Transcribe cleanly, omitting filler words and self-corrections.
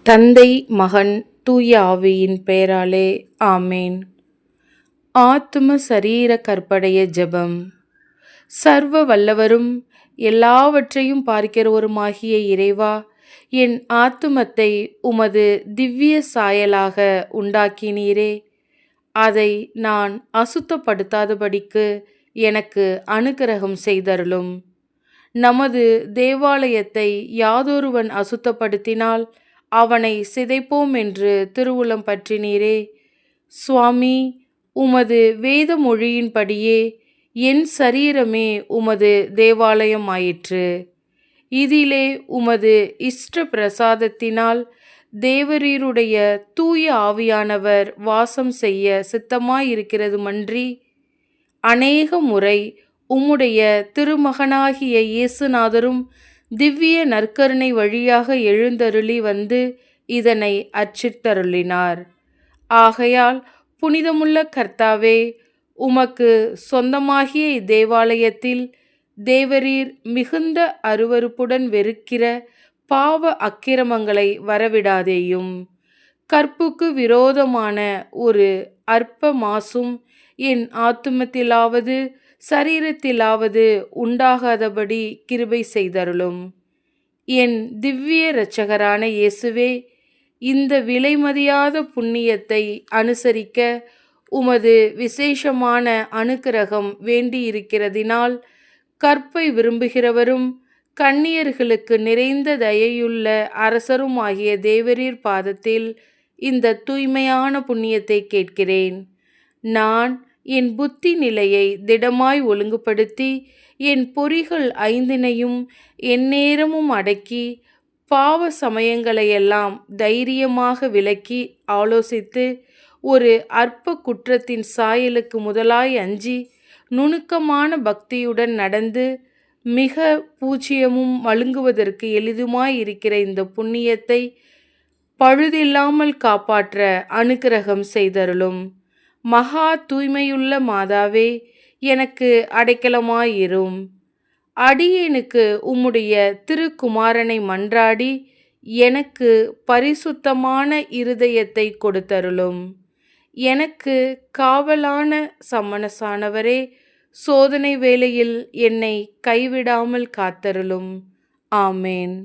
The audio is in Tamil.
தந்தை, மகன், தூய ஆவியின் பெயராலே ஆமேன். ஆத்தும சரீர கற்படைய ஜெபம். சர்வ வல்லவரும் எல்லாவற்றையும் பார்க்கிறவருமாகிய இறைவா, என் ஆத்துமத்தை உமது திவ்ய சாயலாக உண்டாக்கினீரே. அதை நான் அசுத்தப்படுத்தாதபடிக்கு எனக்கு அனுக்கிரகம் செய்தருளும். நமது தேவாலயத்தை யாதொருவன் அசுத்தப்படுத்தினால் அவனை சிதைப்போம் என்று திருவுளம் பற்றினீரே. சுவாமி, உமது வேத மொழியின்படியே என் சரீரமே உமது தேவாலயம் ஆயிற்று. இதிலே உமது இஷ்ட பிரசாதத்தினால் தேவரீருடைய தூய ஆவியானவர் வாசம் செய்ய சித்தமாயிருக்கிறதுமன்றி, அநேக முறை உம்முடைய திருமகனாகிய இயேசுநாதரும் திவ்ய நற்கருணை வழியாக எழுந்தருளி வந்து இதனை அர்ச்சித்தருளினார். ஆகையால் புனிதமுள்ள கர்த்தாவே, உமக்கு சொந்தமாகிய இத்தேவாலயத்தில் தேவரீர் மிகுந்த அருவருப்புடன் வெறுக்கிற பாவ அக்கிரமங்களை வரவிடாதேயும். கற்புக்கு விரோதமான ஒரு அற்ப மாசும் என் ஆத்துமத்திலாவது சரீரத்திலாவது உண்டாகாதபடி கிருபை செய்தருளும். என் திவ்ய இரட்சகரான இயேசுவே, இந்த விலைமதியாத புண்ணியத்தை அனுசரிக்க உமது விசேஷமான அனுக்கிரகம் வேண்டியிருக்கிறதினால், கற்பை விரும்புகிறவரும் கன்னியர்களுக்கு நிறைந்த தயையுள்ள அரசரும் ஆகிய தேவரீர் பாதத்தில் இந்த தூய்மையான புண்ணியத்தை கேட்கிறேன். நான் என் புத்தி நிலையை திடமாய் ஒழுங்குபடுத்தி என் பொறிகள் ஐந்தினையும் எந்நேரமும் அடக்கி பாவ சமயங்களையெல்லாம் தைரியமாக விலக்கி ஆலோசித்து ஒரு அற்ப குற்றத்தின் சாயலுக்கு முதலாய் அஞ்சி நுணுக்கமான பக்தியுடன் நடந்து மிக பூஜ்யமும் மழுங்குவதற்கு எளிதுமாயிருக்கிற இந்த புண்ணியத்தை பழுதில்லாமல் காப்பாற்ற அனுக்கிரகம் செய்தருளும். மகா தூய்மையுள்ள மாதாவே, எனக்கு அடைக்கலமாயிரும். அடியேனுக்கு உம்முடைய திருக்குமாரனை மன்றாடி எனக்கு பரிசுத்தமான இருதயத்தை கொடுத்தருளும். எனக்கு காவலான சம்மனசானவரே, சோதனை வேளையில் என்னை கைவிடாமல் காத்தருளும். ஆமேன்.